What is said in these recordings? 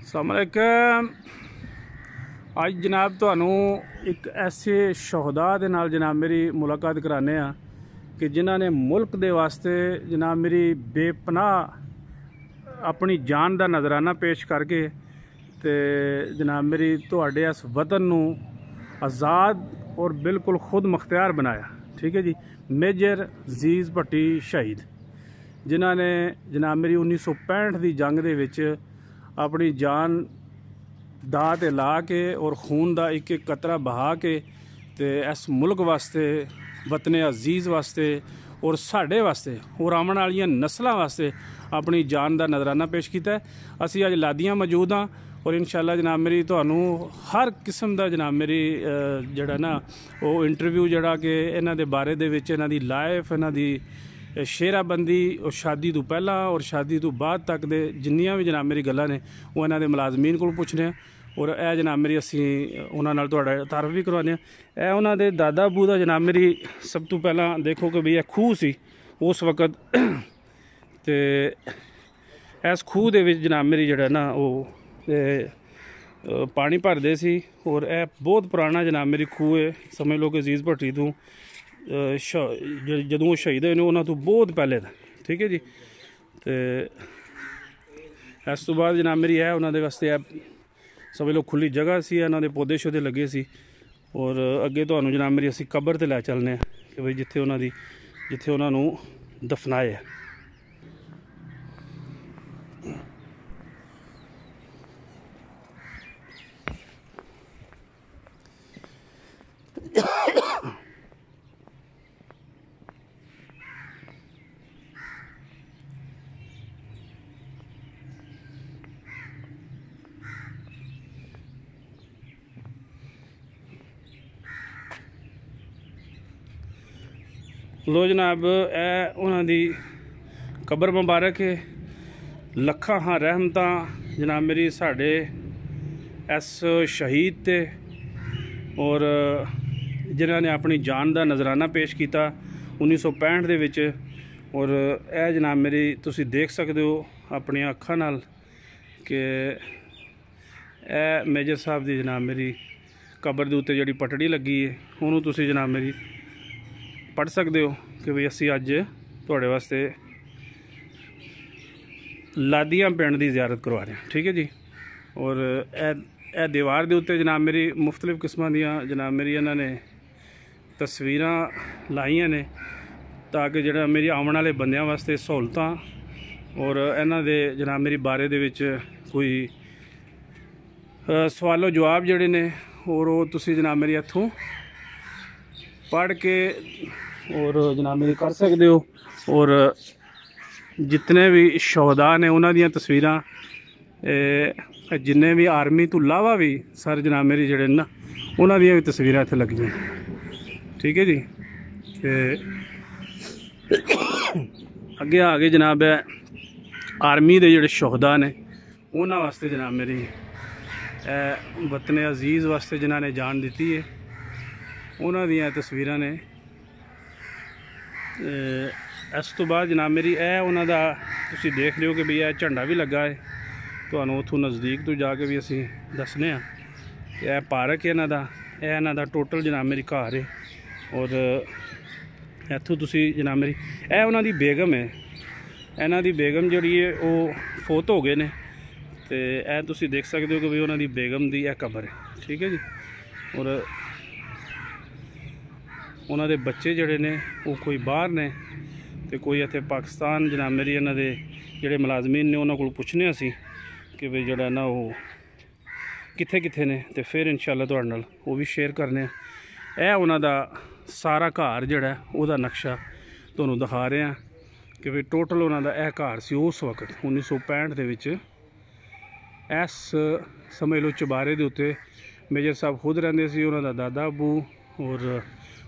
अस्सलाम वालेकुम। अज जनाब तुहानू एक ऐसे शहदा दे नाल जनाब मेरी मुलाकात कराने कि जिन्हों ने मुल्क दे वास्ते जनाब मेरी बेपनाह अपनी जान का नजराना पेश करके ते जनाब मेरी तुहाडे इस वतन नू आज़ाद और बिल्कुल खुद मुख्तियार बनाया। ठीक है जी। मेजर अजीज़ भट्टी शहीद जिन्होंने जनाब मेरी 1965 की जंग दे विच अपनी जान दाऽ ते ला के और खून का एक एक कतरा बहा के ते इस मुल्क वास्ते वतने अजीज़ वास्ते और साढ़े वास्ते और आने वाली नस्लों वास्ते अपनी जान का नजराना पेश किया। असी अज लादियाँ मौजूद हाँ और इंशाअल्लाह जनाब मेरी तुहानू हर किस्म का जनाब मेरी जड़ा ना वो इंटरव्यू जड़ा कि इन्हां दे बारे दे विच इन्हां दी लाइफ इन्हां दी शेराबंदी और शादी तो पहला और शादी तो बाद तक दे जिन्नियां भी जनाब मेरी गल्लां ने वो इन्हां दे मुलाजमीन कोल पुछने और यह जनाब मेरी असी उन्हां नाल तुहाडा तारफ भी करवाने। यह उन्हां दे दादा अबू दा जनाब मेरी सब तो पहला देखो कि भई खूह सी उस वक्त ते इस खूह दे विच जनाब मेरी जड़ा ना वो पानी भरदे सी और यह बहुत पुराना जनाब मेरी खूह है। समझ लो कि अजीज़ भट्टी तो जदों शहीद होए उन्होंने तो बहुत पहले था। ठीक है जी। तो इस तो बाद जनाब मेरी है उन्होंने वास्ते समझ लो खुली जगह सी इन्होंने पौधे शौधे लगे सी और अगे तो जनाब मेरी असी कबर ते लै चलने कि भाई जिथे उन्होंने जिथे उन्होंने दफनाए। लो जनाब ए उन्होंने कबर मुबारक है। लखा हाँ रहमत जनाब मेरी साढ़े इस शहीद ते और जिन्होंने अपनी जान का नजराना पेश किया 1965 दे विच और यह जनाब मेरी तुसी देख सकते हो अपनी अखां नाल कि मेजर साहब की जनाब मेरी कबर के उत्ते जिहड़ी पटड़ी लगी है उन्होंने तुसी जनाब मेरी पढ़ सकते हो कि भाई असी अज तुहाडे वास्ते लादियाँ पिंड की जियारत करवा रहे हैं। ठीक है जी। और ए दीवार के उत्ते जनाब मेरी मुख्तलिफ किस्मां दियां जनाब मेरी इन्होंने तस्वीरां लाइयां ने ताकि जड़ा मेरी आने वाले बंदियां वास्ते सहूलतां और इन्हां दे जनाब मेरी बारे दे विच कोई सवालो जवाब जड़े ने और वो तुसी जनाब मेरी इत्थों पढ़ के और जनाब मेरी कर सकते हो। और जितने भी शहदा ने उन्होंने तस्वीरां जिन्हें भी आर्मी तो इलावा भी सर जनाब मेरी जड़े ना उन्होंने भी तस्वीरां इत्थे लगियां। ठीक है जी। अगे आगे जनाब है आर्मी के जोड़े शहदा ने उन्होंने वास्ते जनाब मेरी वतने अजीज़ वास्ते जिन्होंने जान दी है उन्होंने तस्वीरां ने। इस तो बाद जनाब मेरी उन्हों का तुसी देख लियो कि भी यह झंडा भी लगा है तो उतों नज़दीक तो जाके भी असी दसने कि यह पार्क है इन्हों का टोटल जनाब मेरी घर है और इतों तुसी जनाब मेरी उन्हों की बेगम है इन्हों की बेगम जी है वो फोत हो गए ने तो यह तुसी देख सकते हो कि भी उन्होंने बेगम की यह कबर है। ठीक है जी। और उन्होंने बच्चे जड़े ने वो कोई बाहर ने तो कोई इत्थे पाकिस्तान जनाब मेरी इन्होंने जोड़े मुलाजमीन ने उन्होंने को पुछने असी कि भाई जड़ा ना वो कित्थे कित्थे ने तो फिर इंशाअल्लाह तुहाडे नाल वो भी शेयर करने। उन्हों का सारा घर जड़ा वह नक्शा तुहानूं दिखा रहे हैं कि भाई टोटल उन्हों का यह घर सी उस वक्त 1965 दे विच इस समझ लो चबारे के उत्ते मेजर साहब खुद रहिंदे सी उन्हों का दादा अबू और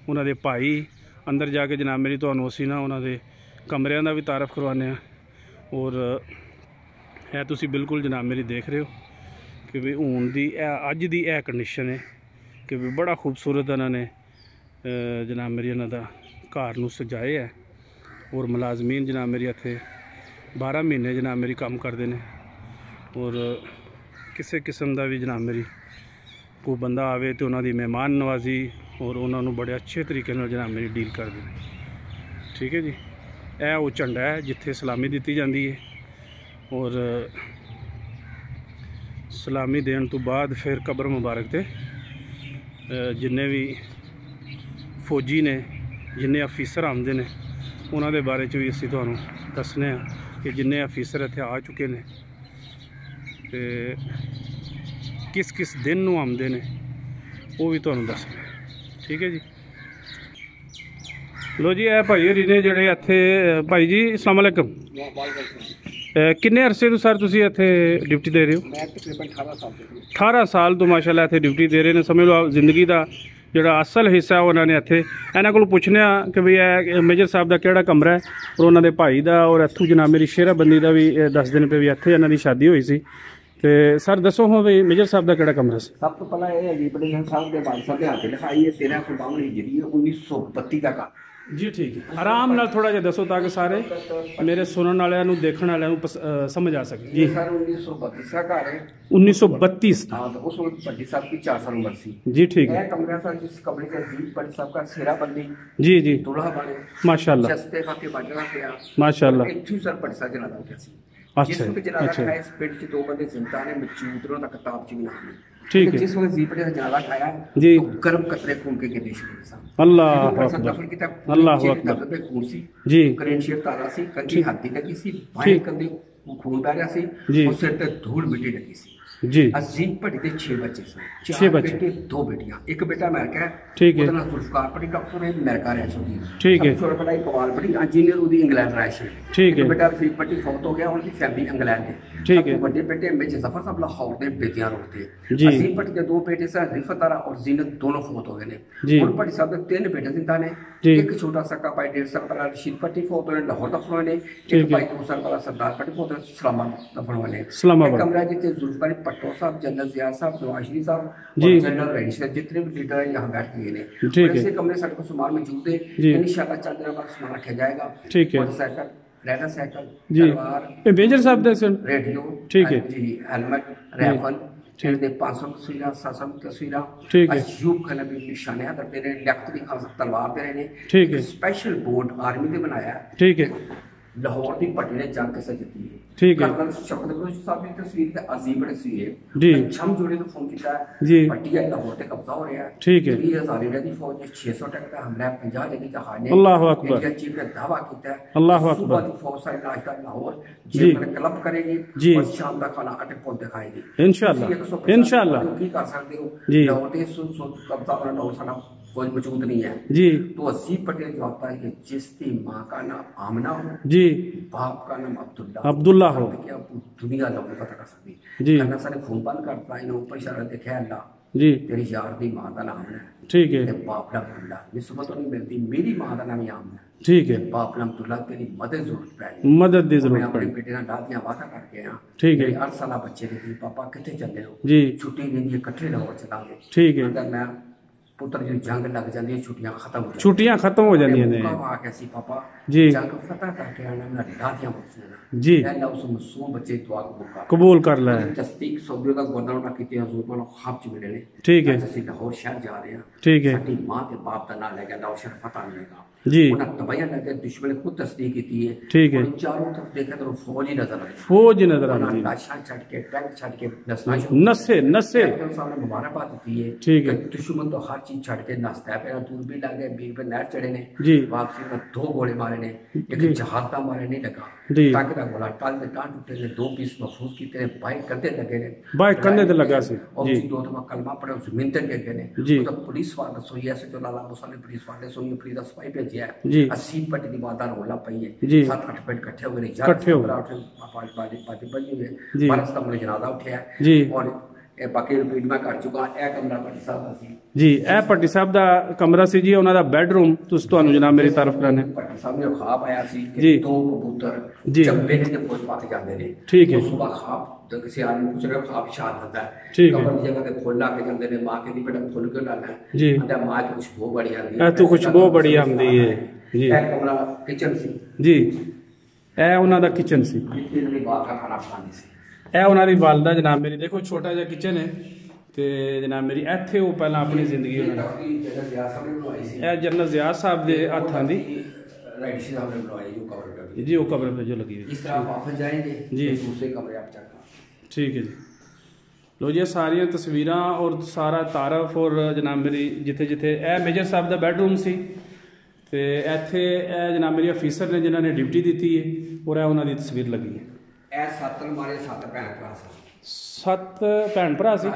उन्होंने भाई अंदर जाके जनाब मेरी तुहानूं असी ना उन्होंने कमरियां का भी तारफ करवाने और है तुसी बिल्कुल जनाब मेरी देख रहे हो कि भी हूँ दी अज दी कंडीशन है कि भी बड़ा खूबसूरत इन्होंने जनाब मेरी इन्हों का घर नूं सजाए है और मुलाजमीन जनाब मेरी इत्थे 12 महीने जनाब मेरी काम करते हैं और किसी किस्म का भी जनाब मेरी कोई बंदा आवे तो उन्होंने मेहमान नवाजी और उन्होंने बड़े अच्छे तरीके जनाब मेरी डील कर दें। ठीक है जी, यह वो झंडा है जिथे सलामी दी जाती है और सलामी देने तो बाद फिर कबर मुबारक ते जिन्ने भी फौजी ने जिन्ने अफीसर आते हैं उन्होंने बारे भी असी तुहानू दसने कि जिन्ने अफीसर इत्थे आ चुके हैं ते किस किस दिन नूं आते हैं वो भी तुहानू दसने। ठीक है जी, लो जी ए भाई होरी ने जिहड़े इत्थे भाई जी अस्सलाम वालेकुम किन्ने अरसे तो सर तुसीं इत्थे ड्यूटी दे रहे हो? मैं तकरीबन 18 साल 18 साल तो माशाल्लाह इत्थे ड्यूटी दे रहे हैं। समझ लो जिंदगी का जोड़ा असल हिस्सा उन्होंने इत्थे इन्हां कोलों पुछने कि भी ए मेजर साहब का किहड़ा कमरा है और उन्होंने भाई का और इत्थों जनाब मेरी शेराबंदी का भी दस दिन पे भी इत्थे इन्हां दी शादी हुई सी। ते सर दसो हो भी मेजर साहब का किहड़ा कमरा सी? सब तो पहला ये अजीब बड़े साहब के भाई साहब के हाथ लिखाई है 1352 हिजरी 1932 का काम। जी ठीक है, आराम नाल थोड़ा जिहा दसो ताकि सारे मेरे सुनने वालियां नूं देखण वालियां नूं समझ आ सके। जी सर 1932 का घर है। 1932 हाँ, तो उस वक्त भट्टी साहब की 4 साल उम्र थी। जी ठीक है। यह कमरा सर जिस कमरे का अजीब भट्टी साहब का सेराबंदी जी जी दूल्हा बने माशाल्लाह चस्ते का के बाजरा पे माशाल्लाह इत्थू सर भट्टी साहब जनादा होया सी। अच्छा जिस वक्त जनादा अच्छा खाया इस पेट च 2 बंदे जिंदा ने मौजूद उन्होंने किताब च भी नाम है। ठीक है। जिस वक्त जीपड़े का जनादा खाया जी तो गर्म कतरे खून के गिरने शुरू हुए सन। अल्लाह अकबर अकबर अल्लाह अकबर पे खून सी जी करेन शेर तारा सी कंठी हाथी लगी सी बाएं कंधे खून बह रहा सी और सिर ते धूल मिट्टी लगी सी जी। अजीम भट्टी के 6 बच्चे सन। 6 बच्चे, बेटे 2 बेटियां। एक बेटा अमेरिका है। ठीक है। ਉਹਦਾ ਨਾਮ ਜ਼ੁਲਫਕਾਰ ਭੱਟੀ ਡਾਕਟਰ ਹੈ ਅਮਰੀਕਾ ਰਹਿ ਚੁੱਕੀ ਹੈ। ठीक है। ਛੋਟਾ ਬੜਾ ਇਕਬਾਲ ਭੱਟੀ ਇੰਜੀਨੀਅਰ ਉਹਦੀ ਇੰਗਲੈਂਡ ਰਹਿ ਸੀ। ठीक है। ਬੇਟਾ ਰਫੀਕ ਭੱਟੀ ਫੌਤ ਹੋ ਗਿਆ, ਉਨकी फैमिली इंग्लैंड है। ठीक है। ਵੱਡੇ ਬੇਟੇ ਮੇਜਰ ਜ਼ਫਰ ਸਾਹਿਬ ਲਾਹੌਰ ਦੇ ਬੇਤੀਆਂ ਰੋਡ ਤੇ। जी। ਅਜ਼ੀਮ ਭੱਟੀ ਦੇ 2 बेटे सन रिफत आरा और जीनत दोनों फौत हो गए ने। जी। और भट्टी साहब ਦੇ 3 बेटे जिंदा ने। जी। एक छोटा सक्का भाई 1.5 साल पहला रशीद भट्टी फौत होए लाहौर दफन होए ने। ठीक एक है। भाई 2 साल पहला सरदार भट्टी फौत होए इस्लामाबाद दफन होए ने। इस्लामाबाद। कमरा जिथे जुल्फकार भट्टो साहब जनरल जिया साहब नवाज शरीफ साहब जी। और जनरल रईस जितने भी लीडर हैं यहाँ बैठ गए हैं। ठीक है। ऐसे कमरे सारे को सामान मौजूद है। जी। इंशाल्लाह चंद दिनों बाद सामान रखा जाएगा। ठीक है। मोटरसाइकिल रेडर साइकिल जी तलवार ये मेजर साहब दे सन रेडियो ठीक है। जी हेलमेट राइफल दे 500 तस्वीर 700 तस्वीर ठीक है। अयूब खान भी निशाने करते रहे लियाकत अली खान तलवार दे रहे हैं। ठीक है। स्पेशल बोर्ड आर्मी ने बनाया है। ठीक है। लाहौर की भट्टी ने जंग कैसे जीती है। ठीक है। कर्नल शौकत अली साहब की तस्वीर है अजीब तस्वीर है जी। छम जोड़े तो फोन किया है जी। भट्टी है लाहौर पे कब्जा हो रहा है। ठीक है। 20,000 इंडिया की फौज है 600 टैंक का हमला 50 जगह का हाने अल्लाह अकबर। इंडिया चीफ ने दावा किया है अल्लाह अकबर। सुबह की फौज सारी नाश्ता लाहौर जी। जी क्लब करेगी जी। और शाम का खाना अटक पहुंच दिखाएगी इंशाल्लाह इंशाल्लाह की कर सकते हो जी। लाहौर ते सुन कब्जा करना लाहौर सारा कोई मौजूद नहीं है जी। तो अजीब पटेल जवाब पाए कि जिसकी माँ का नाम आमना हो जी बाप का नाम अब्दुल्ला अब्दुल्ला हो क्या दुनिया लोग पता कर सकती जी। करना सारे खून बंद करता इन्हें ऊपर इशारा देखा अल्लाह जी। तेरी यार दी माँ का नाम है। ठीक है। तेरे बाप नाम अब्दुल्ला निस्बत नहीं मिलती मेरी माँ का नाम याम है। ठीक है। बाप नाम अब्दुल्ला तेरी मदद जरूरत पैगी मदद दी मैं जरूरत अपने पड़ी बेटे ना दादियां वादा करके आया। ठीक है। 8 साल बच्चे ने पापा कितने चले हो जी। छुट्टी देंगे इकट्ठे लाहौर चलांगे। ठीक है। अगर मैं पुत्र जो जंग लग जाती है छुट्टियां खत्म हो छुट्टियां खत्म हो जाती हैं कैसी पापा जी। जंग फतह करके आना मेरा दादियां बख्शना जी। अल्लाह उस मासूम बच्चे दुआ कबूल कर ला है। तस्दीक सऊदी का गवर्नर ना कीते हजूर को ख्वाब च मिले ने। ठीक है। ਅਸੀਂ ਲਾਹੌਰ ਸ਼ਹਿਰ ਜਾ ਰਹੇ ਹਾਂ। ठीक है। ਸਾਡੀ ਮਾਂ ਤੇ ਬਾਪ ਦਾ ਨਾਮ ਲੈ ਕੇ ਲਾਹੌਰ ਸ਼ਹਿਰ ਫਤਹ ਮਿਲੇਗਾ। जी। ਉਹਨਾਂ ਤਬਾਹੀਆਂ ਲੱਗੇ ਦੁਸ਼ਮਣ ਨੇ ਖੁਦ ਤਸਦੀਕ ਕੀਤੀ ਹੈ। ठीक है। ਚਾਰੋਂ ਤਰਫ ਦੇਖਿਆ ਤਾਂ ਫੌਜ ਹੀ ਨਜ਼ਰ ਆਈ। फौज नजर ਉਹਨਾਂ आती है ਲਾਸ਼ਾਂ ਛੱਡ ਕੇ ਟੈਂਕ ਛੱਡ ਕੇ ਨਸਣਾ ਸ਼ੁਰੂ नशे नशे कैप्टन साहब ने मुबारकबाद दी है। ठीक है। दुश्मन तो हर चीज छड़ के नसता है पहला दूर भी लग गए बीर पे नहर चढ़े ने जी। वापसी में 2 गोले मारे ने एक जी। जहाज का मारे नहीं लगा जी। टांगे का गोला टाल दे टांग टूटे ने 2 पीस महफूज कीते ने बाइक करते लगे ने बाइक करने ते लगा सी और जी। 2 दफा कलमा पड़े जमीन तक गए ने जी। तो पुलिस वाले सोई ऐसे जो लाला मुसा ने पुलिस वाले सोई पुलिस का सिपाही भेजा जी। है 80 पट्टी की वादा रोला पई है जी। 7-8 पेट इकट्ठे हो गए इकट्ठे हो गए। पार्टी बनी हुई है जी। 12 सितंबर जनाजा उठा जी। है और बाकी रिपीट मैं कर चुका यह कमरा भट्टी साहब का सी जी ਇਹ ਭੱਟੀ ਸਾਹਿਬ ਦਾ ਕਮਰਾ ਸੀ ਜੀ ਉਹਨਾਂ ਦਾ ਬੈੱਡਰੂਮ ਤੁਸੀਂ ਤੁਹਾਨੂੰ ਜਨਾਬ ਮੇਰੀ ਤਾਰੀਫ ਕਰਾਨੇ ਭੱਟੀ ਸਾਹਿਬ ਨੇ ਖਾਬ ਆਇਆ ਸੀ जी। ਕਿ 2 ਕਬੂਤਰ जी। ਚੱਬੇ ਨੇ ਤੇ ਫੁੱਲ ਪਾ ਕੇ ਜਾਂਦੇ ਨੇ ठीक है। ਸੁਬਾ ਖਾਬ तो किसी आदमी पूछ रहे खाब शाद होता है ठीक है। कबर की जगह पे फुल ला के जाते ने मां के दी बेटा फुल क्यों लाना है जी। कहता मां की कुछ बहुत बढ़िया आंदी ਇਹ ਤੋਂ ਕੁਝ ਬਹੁਤ ਬੜੀਆ ਹੁੰਦੀ ਹੈ ਜੀ। एक कमरा किचन सी ਜੀ ਇਹ ਉਹਨਾਂ ਦਾ ਕਿਚਨ ਸੀ जितने भी बात का खाना बनाने से ਇਹ ਉਹਨਾਂ ਦੀ ਵਾਲਦਾ ਜਨਾਬ ਮੇਰੀ, ਦੇਖੋ ਛੋਟਾ ਜਿਹਾ ਕਿਚਨ ਹੈ ਤੇ ਜਨਾਬ ਮੇਰੀ ਇੱਥੇ ਉਹ ਪਹਿਲਾਂ ਆਪਣੀ ਜ਼ਿੰਦਗੀ ਉਹਨਾਂ ਨੇ ਇਹ ਜਨਰਲ ਜ਼ਿਆ ਸਾਹਿਬ ਦੇ ਹੱਥਾਂ ਦੀ राइट साहब ने बनवाई जो कवर कर जी, वो कब्र पे जो लगी हुई इस तरह आप वापस जाएंगे जी, दूसरे कमरे आप चेक करें। ठीक है जी। लो जी सारिया तस्वीर और सारा तारफ और जनाब मेरी जिथे जिथे ए मेजर साहब का बैडरूम सी ते इत्थे ए जनाब मेरी अफीसर ने जिन्होंने ड्यूटी दी है और ए उन्होंने तस्वीर लगी है। ए 7 हमारे 7 भैन भरा सी, 7 भैन भरा सी,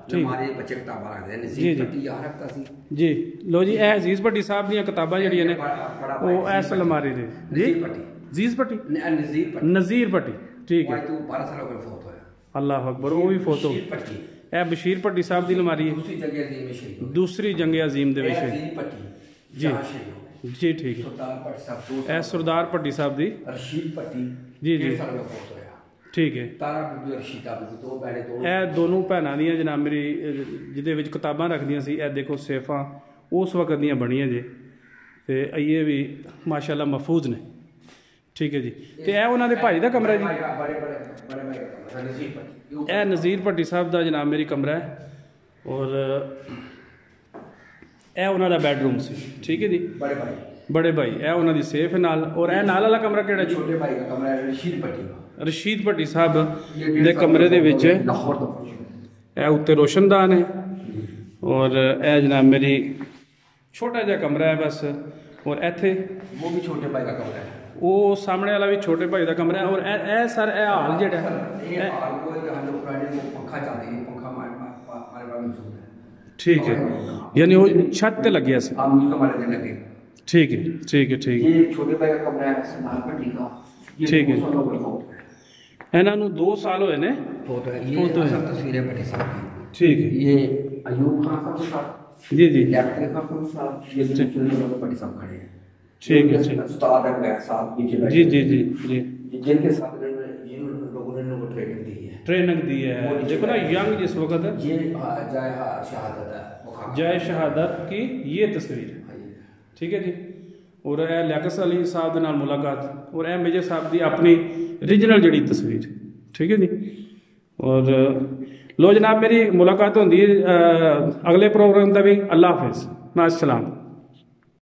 ठीक हमारे बच्चे किताबां रखते हैं नज़ीर भट्टी यार रखता सी जी। लो जी ए अजीज भट्टी साहब दी किताबां जड़ियां ने वो इस अलमारी दे जी अजीज भट्टी नज़ीर भट्टी ठीक है 12 साल हो फोत होया अल्लाह अकबर वो भी फोतो ए बशीर भट्टी साहब दी अलमारी है दूसरी जंग अजीम दे विच जी जी ठीक है ए सरदार भट्टी साहब दी रशीद भट्टी जी जी ठीक है ਇਹ ਦੋਨੋਂ ਭੈਣਾਂ ਦੀਆਂ ਜਨਾਬ ਮੇਰੀ ਜਿਹਦੇ ਵਿੱਚ ਕਿਤਾਬਾਂ ਰੱਖਦੀਆਂ ਸੀ ਇਹ ਦੇਖੋ ਸੇਫਾਂ ਉਸ ਵਕਤ ਦੀਆਂ ਬਣੀਆਂ ਜੇ ਤੇ ਇਹ ਵੀ ਮਾਸ਼ਾਅੱਲਾ ਮਹਫੂਜ਼ ਨੇ ਠੀਕ ਹੈ ਜੀ। ਤੇ ਇਹ ਉਹਨਾਂ ਦੇ ਭਾਈ ਦਾ ਕਮਰਾ ਜੀ ਇਹ ਨਜ਼ੀਰ ਭੱਟੀ ਸਾਹਿਬ ਦਾ ਜਨਾਬ ਮੇਰੀ ਕਮਰਾ ਹੈ ਔਰ ਇਹ ਉਹਨਾਂ ਦਾ ਬੈਡਰੂਮ ਸੀ ਠੀਕ ਹੈ ਜੀ बड़े भाई ए उन्होंने सेफ नाल और ए नाल वाला कमरा केड़ा जी छोटे भाई का कमरा है रशीद भट्टी साहब दे कमरे दे विच ए उत्ते रोशनदान है और ए जनाब मेरी छोटा जिहा कमरा है बस और इत्थे वो भी छोटे भाई का कमरा है वो सामने वाला भी छोटे भाई का कमरा है और ए सर ए हाल जेड़ा ये हाल को हम लोग पंखा चाहते हैं पंखा हमारे पास मौजूद है ठीक है यानी वो छत पे लग गया से हम हमारे दिन लगे ठीक है ठीक है ठीक है ये छोटे भाई का कमरा है सरदार भट्टी का ठीक है इन्हां नूं 2 साल होए ने फोटो है ये सब तस्वीरें भट्टी साहब की ठीक है ये अयूब खान साहब के साथ जी जी लेफ्ट खान साहब ये भट्टी साहब खड़े हैं ठीक है ठीक उस्ताद है साहब पीछे जी जी जी जी जिनके साथ जिन लोगों ने उनको ट्रेनिंग दी है देखो ना यंग जिस वक्त ये जय शहादत है जय शहादत की ये तस्वीर है ठीक है जी। और यह लियाकत अली साहब के नाल मुलाकात और यह मेजर साहब की अपनी ओरिजिनल जी तस्वीर ठीक है जी। और लो जनाब मेरी मुलाकात होंगी अगले प्रोग्राम का भी। अल्लाह हाफिज़, माअस्सलाम।